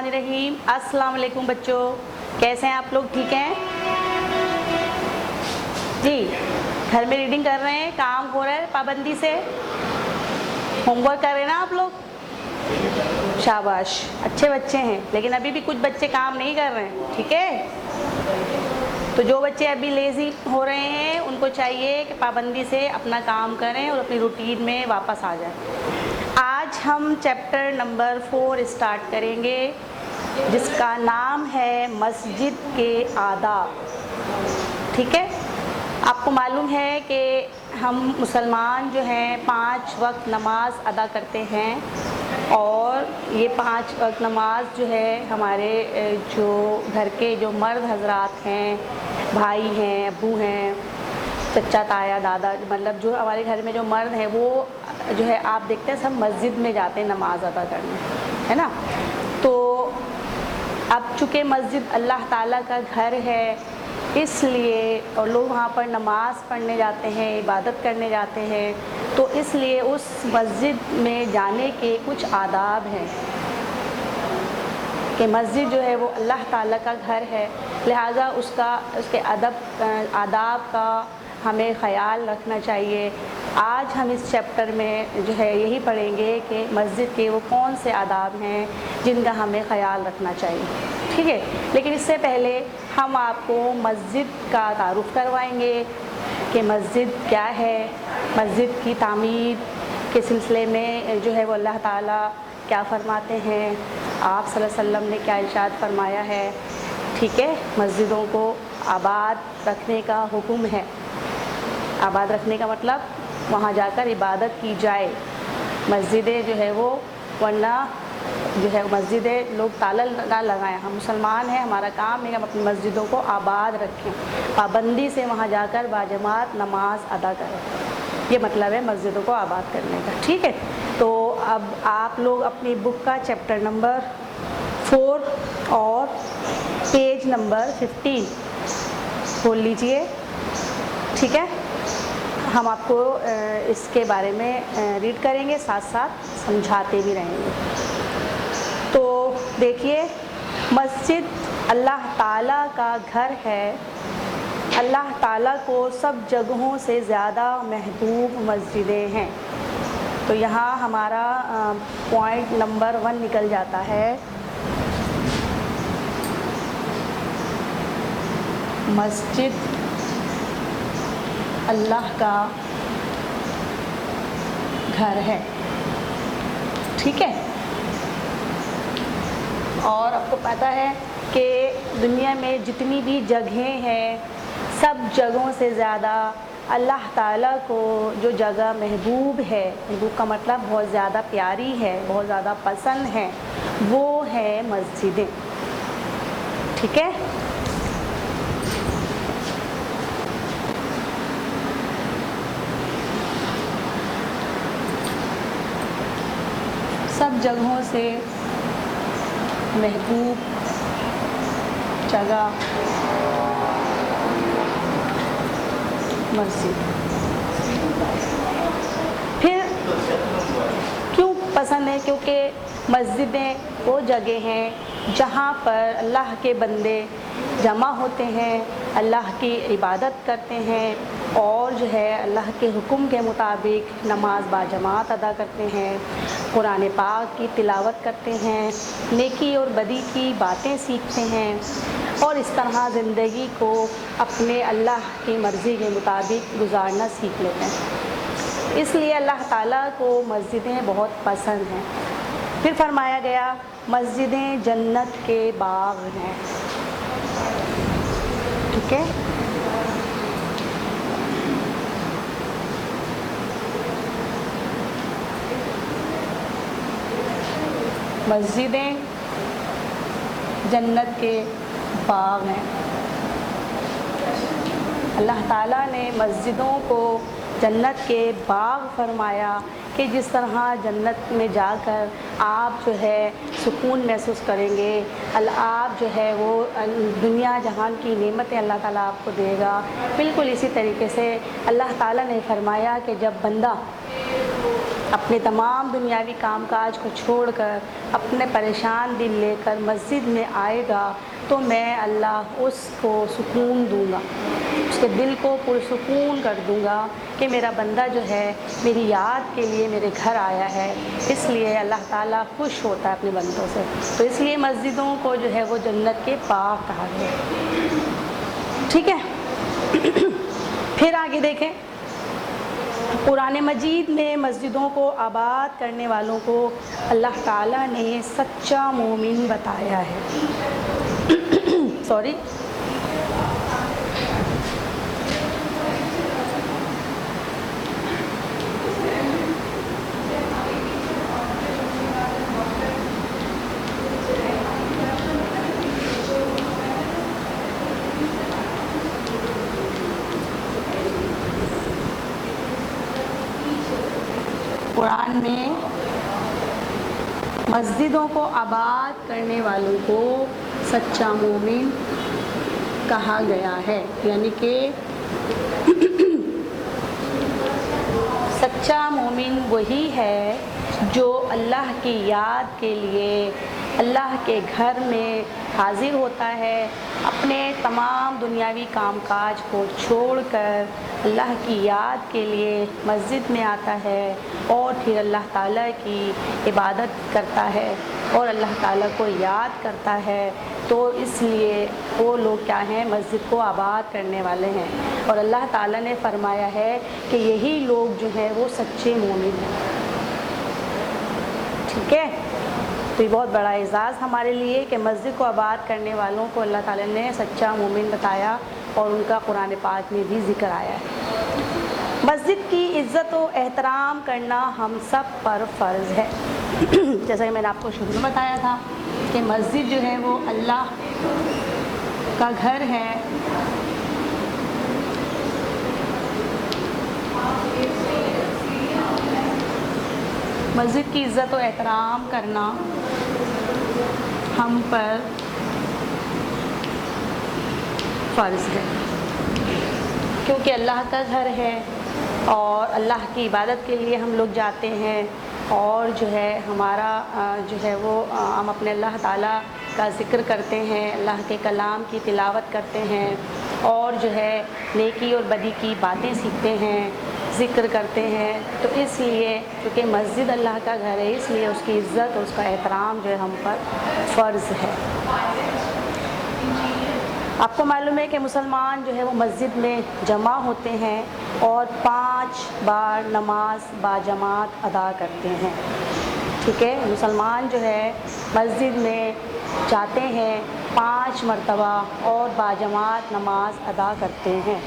बिस्मिल्लाहिर्रहमानिर्रहीम। अस्सलाम वालेकुम बच्चों, कैसे हैं आप लोग? ठीक हैं जी? घर में रीडिंग कर रहे हैं, काम हो रहा है पाबंदी से, होमवर्क कर रहे हैं ना आप लोग? शाबाश, अच्छे बच्चे हैं। लेकिन अभी भी कुछ बच्चे काम नहीं कर रहे हैं, ठीक है? तो जो बच्चे अभी लेज़ी हो रहे हैं उनको चाहिए कि पाबंदी से अपना काम करें और अपनी रूटीन में वापस आ जाएं। आज हम चैप्टर नंबर 4 स्टार्ट करेंगे जिसका नाम है मस्जिद के आदाब। ठीक है, आपको मालूम है कि हम मुसलमान जो हैं 5 वक्त नमाज अदा करते हैं और ये 5 वक्त नमाज जो है हमारे जो घर के जो मर्द हजरात हैं, भाई हैं, अब्बू हैं, चचा ताया दादा, मतलब जो हमारे घर में जो मर्द हैं वो जो है आप देखते हैं सब मस्जिद में जाते हैं नमाज अदा करने, है ना? तो अब चूँकि मस्जिद अल्लाह ताला का घर है इसलिए और लोग वहाँ पर नमाज़ पढ़ने जाते हैं, इबादत करने जाते हैं, तो इसलिए उस मस्जिद में जाने के कुछ आदाब हैं कि मस्जिद जो है वो अल्लाह ताला का घर है, लिहाजा उसके आदाब का हमें ख़याल रखना चाहिए। आज हम इस चैप्टर में जो है यही पढ़ेंगे कि मस्जिद के वो कौन से आदाब हैं जिनका हमें ख़याल रखना चाहिए, ठीक है? लेकिन इससे पहले हम आपको मस्जिद का तारुफ़ करवाएंगे कि मस्जिद क्या है, मस्जिद की तामीर के सिलसिले में जो है वो अल्लाह ताला क्या फ़रमाते हैं, आप सल्लल्लाहु अलैहि वसल्लम ने क्या इरशाद फरमाया है, ठीक है? मस्जिदों को आबाद रखने का हुक्म है। आबाद रखने का मतलब वहाँ जाकर इबादत की जाए। मस्जिदें जो है वो, वरना जो है मस्जिदें लोग ताला ना लगाएं। हम मुसलमान हैं, हमारा काम है कि हम अपनी मस्जिदों को आबाद रखें, पाबंदी से वहाँ जाकर बाजमात नमाज अदा करें। ये मतलब है मस्जिदों को आबाद करने का, ठीक है? तो अब आप लोग अपनी बुक का चैप्टर नंबर 4 और पेज नंबर 15 खोल लीजिए, ठीक है? हम आपको इसके बारे में रीड करेंगे, साथ साथ समझाते भी रहेंगे। तो देखिए, मस्जिद अल्लाह ताला का घर है। अल्लाह ताला को सब जगहों से ज़्यादा महबूब मस्जिदें हैं। तो यहाँ हमारा पॉइंट नंबर 1 निकल जाता है। मस्जिद अल्लाह का घर है, ठीक है? और आपको पता है कि दुनिया में जितनी भी जगहें हैं सब जगहों से ज़्यादा अल्लाह ताला को जो जगह महबूब है, महबूब का मतलब बहुत ज़्यादा प्यारी है, बहुत ज़्यादा पसंद है, वो है मस्जिदें, ठीक है? सब जगहों से महबूब जगह मस्जिद। फिर क्यों पसंद है? क्योंकि मस्जिदें वो जगह हैं जहाँ पर अल्लाह के बंदे जमा होते हैं, अल्लाह की इबादत करते हैं और जो है अल्लाह के हुक्म के मुताबिक नमाज बाजमात अदा करते हैं, कुरान पाक की तिलावत करते हैं, नेकी और बदी की बातें सीखते हैं और इस तरह ज़िंदगी को अपने अल्लाह की मर्ज़ी के मुताबिक गुजारना सीख लेते हैं। इसलिए अल्लाह ताला को मस्जिदें बहुत पसंद हैं। फिर फरमाया गया मस्जिदें जन्नत के बाग हैं, ठीक है? मस्जिदें जन्नत के बाग हैं। अल्लाह ताला ने मस्जिदों को जन्नत के बाग फरमाया कि जिस तरह जन्नत में जाकर आप जो है सुकून महसूस करेंगे, आप जो है वो दुनिया जहान की नेमतें अल्लाह ताला आपको देगा, बिल्कुल इसी तरीके से अल्लाह ताला ने फरमाया कि जब बंदा اپنے تمام دنیاوی کام کاج کو چھوڑ کر اپنے پریشان دل لے کر مسجد میں آئے گا تو میں اللہ اس کو سکون دوں گا، اس کے دل کو پرسکون کر دوں گا کہ میرا بندہ جو ہے میری یاد کے لیے میرے گھر آیا ہے۔ اس لیے اللہ تعالیٰ خوش ہوتا ہے اپنے بندوں سے، تو اس لیے مسجدوں کو جو ہے وہ جنت کے باغ کہا گیا۔ ٹھیک ہے، پھر آگے دیکھیں، قرآن مجید میں مسجدوں کو آباد کرنے والوں کو اللہ تعالیٰ نے سچا مومن بتایا ہے۔ سوری، قرآن میں مسجدوں کو آباد کرنے والوں کو سچا مومن کہا گیا ہے، یعنی کہ سچا مومن وہی ہے جو اللہ کی یاد کے لیے اللہ کے گھر میں حاضر ہوتا ہے، اپنے تمام دنیاوی کام کاج کو چھوڑ کر اللہ کی یاد کے لیے مسجد میں آتا ہے اور پھر اللہ تعالیٰ کی عبادت کرتا ہے اور اللہ تعالیٰ کو یاد کرتا ہے۔ تو اس لیے وہ لوگ کیا ہیں؟ مسجد کو آباد کرنے والے ہیں، اور اللہ تعالیٰ نے فرمایا ہے کہ یہی لوگ جو ہیں وہ سچے مومن ہیں۔ ٹھیک ہے، تو یہ بہت بڑا اعزاز ہمارے لیے کہ مسجد کو آباد کرنے والوں کو اللہ تعالیٰ نے سچا مومن بتایا اور ان کا قرآن پاک میں بھی ذکر آیا ہے۔ مسجد کی عزت و احترام کرنا ہم سب پر فرض ہے۔ جیسا کہ میں نے آپ کو شروع میں بتایا تھا کہ مسجد جو ہے وہ اللہ کا گھر ہے، مسجد کی عزت و احترام کرنا ہم پر فرض ہے، کیونکہ اللہ کا گھر ہے اور اللہ کی عبادت کے لیے ہم لوگ جاتے ہیں، اور جو ہے ہمارا جو ہے وہ ہم اپنے اللہ تعالیٰ کا ذکر کرتے ہیں، اللہ کے کلام کی تلاوت کرتے ہیں، اور جو ہے نیکی اور بدی کی باتیں سیکھتے ہیں، ذکر کرتے ہیں۔ تو اس لیے چونکہ مسجد اللہ کا گھر ہے، اس لیے اس کی عزت اور اس کا احترام جو ہے ہم پر فرض ہے۔ آپ کو معلوم ہے کہ مسلمان جو ہے وہ مسجد میں جمع ہوتے ہیں اور 5 بار نماز باجماعت ادا کرتے ہیں۔ ٹھیک ہے، مسلمان جو ہے مسجد میں جاتے ہیں 5 مرتبہ اور باجماعت نماز ادا کرتے ہیں۔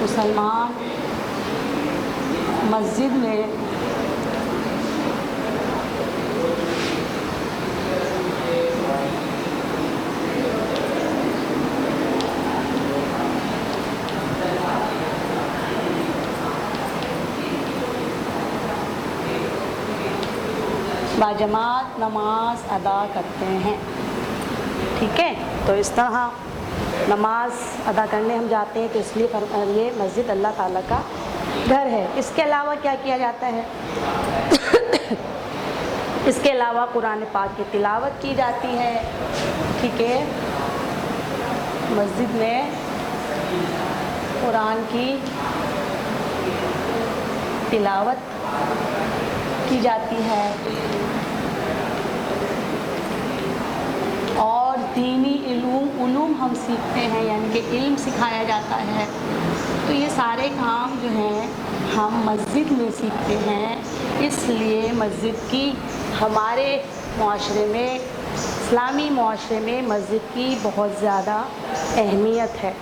مسلمان مسجد میں باجماعت نماز ادا کرتے ہیں۔ ٹھیک ہے، تو اس طرح نماز ادا کرنے ہم جاتے ہیں، تو اس لیے یہ مسجد اللہ تعالیٰ کا گھر ہے۔ اس کے علاوہ کیا کیا جاتا ہے؟ اس کے علاوہ قرآن پاک کی تلاوت کی جاتی ہے۔ ٹھیک ہے، مسجد میں قرآن کی تلاوت کی جاتی ہے اور دینی علوم ہم سیکھتے ہیں، یعنی کہ علم سکھایا جاتا ہے۔ تو یہ سارے کام جو ہیں ہم مسجد میں سیکھتے ہیں، اس لیے مسجد کی ہمارے معاشرے میں، اسلامی معاشرے میں مسجد کی بہت زیادہ اہمیت ہے۔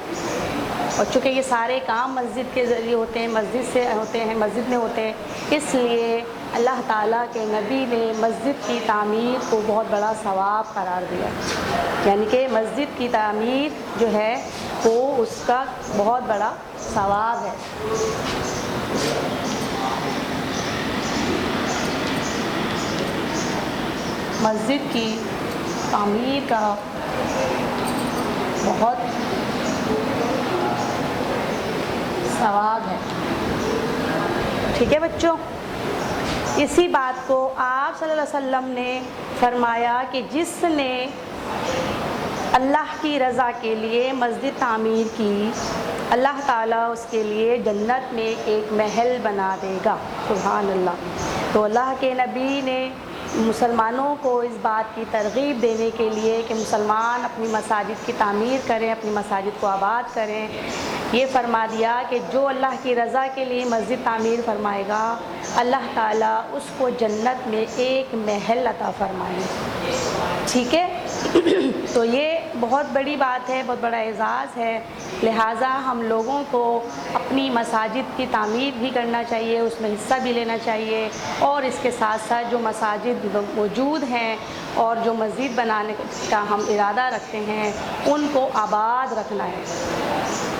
اور چونکہ یہ سارے کام مسجد کے ذریعے ہوتے ہیں، مسجد میں ہوتے ہیں، اس لیے اللہ تعالیٰ کے نبی نے مسجد کی تعمیر کو بہت بڑا ثواب قرار دیا، یعنی کہ مسجد کی تعمیر جو ہے وہ اس کا بہت بڑا ثواب ہے۔ مسجد کی تعمیر کا بہت सवाब है। ठीक है बच्चों, इसी बात को आप सल्लल्लाहु अलैहि वसल्लम ने फरमाया कि जिसने अल्लाह की रज़ा के लिए मस्जिद तामीर की, अल्लाह ताला उसके लिए जन्नत में एक महल बना देगा। सुभान अल्लाह। तो अल्लाह के नबी ने मुसलमानों को इस बात की तरगीब देने के लिए कि मुसलमान अपनी मसाजिद की तामीर करें, अपनी मसाजिद को आबाद करें, ये फरमा दिया कि जो अल्लाह की रज़ा के लिए मस्जिद तामीर फरमाएगा, अल्लाह ताला उसको जन्नत में एक महल अता फरमाएंगे। ठीक है, तो ये बहुत बड़ी बात है, बहुत बड़ा एज़ाज़ है। लिहाजा हम लोगों को अपनी मसाजिद की तामीर भी करना चाहिए, उसमें हिस्सा भी लेना चाहिए, और इसके साथ साथ जो मसाजिद मौजूद हैं और जो मस्जिद बनाने का हम इरादा रखते हैं उनको आबाद रखना है।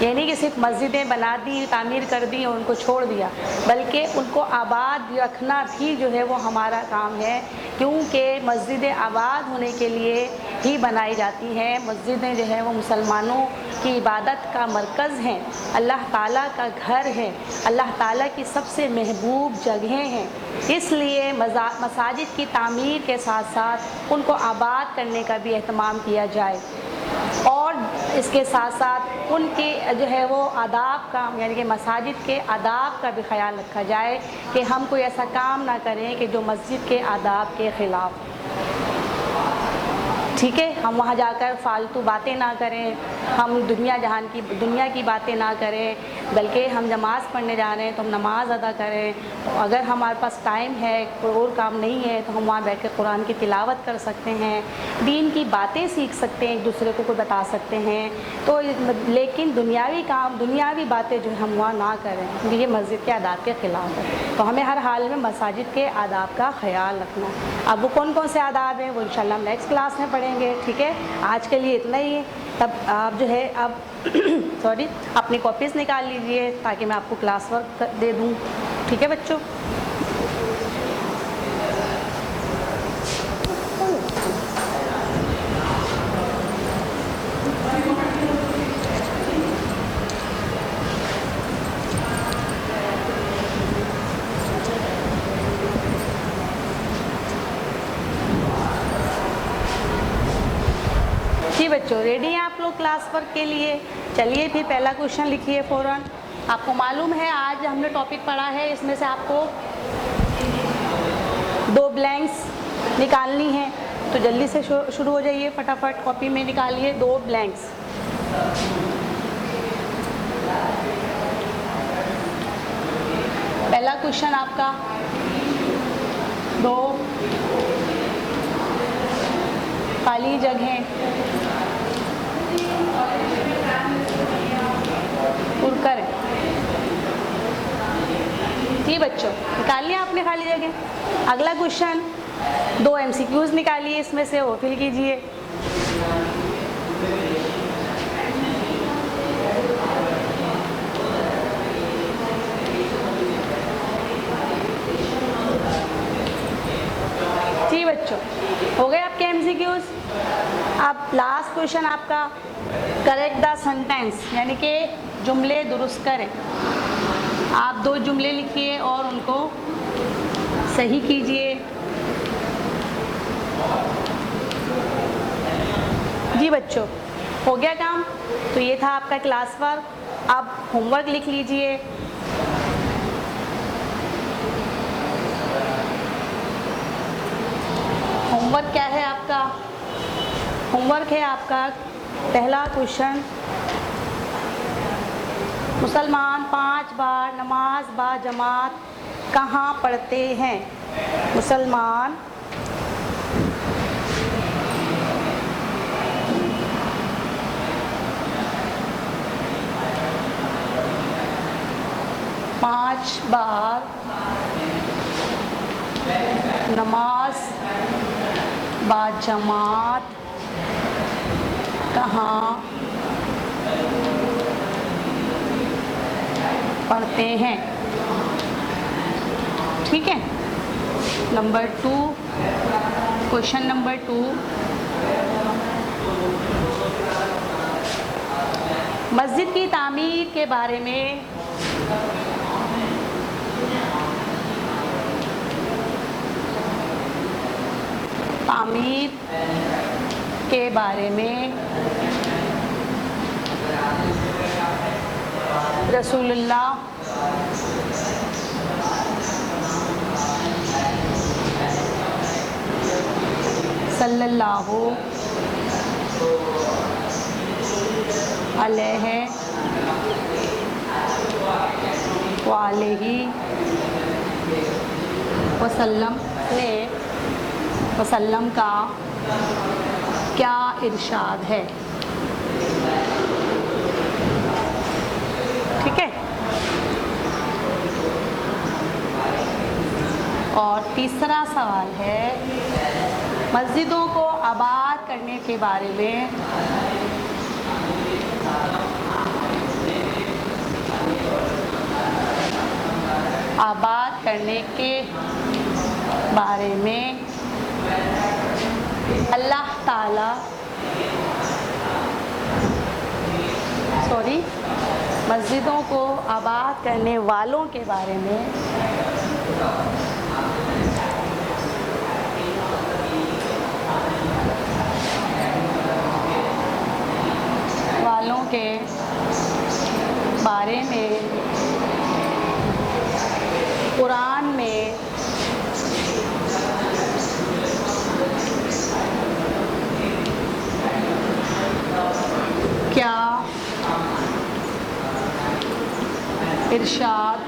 यानी कि सिर्फ मस्जिदें बना दी, तामीर कर दी और उनको छोड़ दिया, बल्कि उनको आबाद रखना भी जो है वो हमारा काम है, क्योंकि मस्जिदें आबाद होने के लिए ही बनाई जाती हैं। मस्जिदें जो है वो मुसलमानों की इबादत का मरकज़ हैं, अल्लाह ताला का घर है, अल्लाह ताला की सबसे महबूब जगहें हैं। इसलिए मसाजिद की तामीर के साथ साथ उनको आबाद करने का भी एहतमाम किया जाए, और इसके साथ साथ उनके जो है वो आदाब का, यानी कि मसाजिद के आदाब का भी ख्याल रखा जाए कि हम कोई ऐसा काम ना करें कि जो मस्जिद के आदाब के ख़िलाफ़। ठीक है, हम वहाँ जाकर फालतू बातें ना करें, हम दुनिया की बातें ना करें, बल्कि हम नमाज़ पढ़ने जा रहे हैं तो हम नमाज़ अदा करें। तो अगर हमारे पास टाइम है, कोई और काम नहीं है, तो हम वहाँ बैठ कर कुरान की तिलावत कर सकते हैं, दीन की बातें सीख सकते हैं, एक दूसरे को कोई बता सकते हैं। तो लेकिन दुनियावी काम, दुनियावी बातें जो हम वहाँ ना करें, क्योंकि ये मस्जिद के आदाब के ख़िलाफ़ है। तो हमें हर हाल में मसाजिद के आदाब का ख्याल रखना है। अब वो कौन कौन से आदाब हैं वो इंशाल्लाह नेक्स्ट क्लास में पढ़ेंगे। ठीक है, आज के लिए इतना ही है। तब आप जो है अब सॉरी अपनी कॉपीज़ निकाल लीजिए ताकि मैं आपको क्लास वर्क दे दूँ। ठीक है बच्चों, जी बच्चों, रेडी हैं आप लोग क्लास वर्क के लिए? चलिए फिर पहला क्वेश्चन लिखिए फ़ौरन। आपको मालूम है आज हमने टॉपिक पढ़ा है, इसमें से आपको 2 ब्लैंक्स निकालनी है, तो जल्दी से शुरू हो जाइए, फटाफट कॉपी में निकालिए 2 ब्लैंक्स। पहला क्वेश्चन आपका 2 खाली जगहें पुरकर। जी बच्चों, निकाल लिया आपने खाली जगह। अगला क्वेश्चन 2 MCQs निकालिए, इसमें से वो फिल कीजिए। जी बच्चों, हो गए आपके MCQs। अब लास्ट क्वेश्चन आपका करेक्ट द सेंटेंस, यानी कि जुमले दुरुस्त करें। आप 2 जुमले लिखिए और उनको सही कीजिए। जी बच्चों, हो गया काम। तो ये था आपका क्लास वर्क। अब होमवर्क लिख लीजिए। होमवर्क क्या है आपका? होमवर्क है आपका पहला क्वेश्चन, मुसलमान 5 बार नमाज बा जमात कहाँ पढ़ते हैं? मुसलमान पाँच बार नमाज बा जमात कहाँ पढ़ते हैं? ठीक है। नंबर 2, क्वेश्चन नंबर 2, मस्जिद की तामीर के बारे में तामीर के बारे में रसूलुल्लाह सल्लल्लाहु अलैहि वसल्लम का क्या इरशाद है। ठीक है। और तीसरा सवाल है, मस्जिदों को आबाद करने के बारे में अल्लाह ताला मस्जिदों को आबाद करने वालों के बारे में कुरान में क्या इरशाद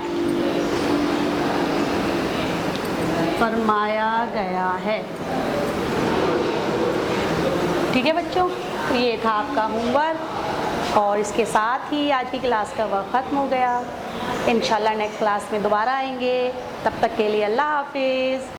फरमाया गया है। ठीक है बच्चों, तो ये था आपका होमवर्क और इसके साथ ही आज की क्लास का वक्त ख़त्म हो गया। इंशाल्लाह नेक्स्ट क्लास में दोबारा आएंगे। तब तक के लिए अल्लाह हाफिज़।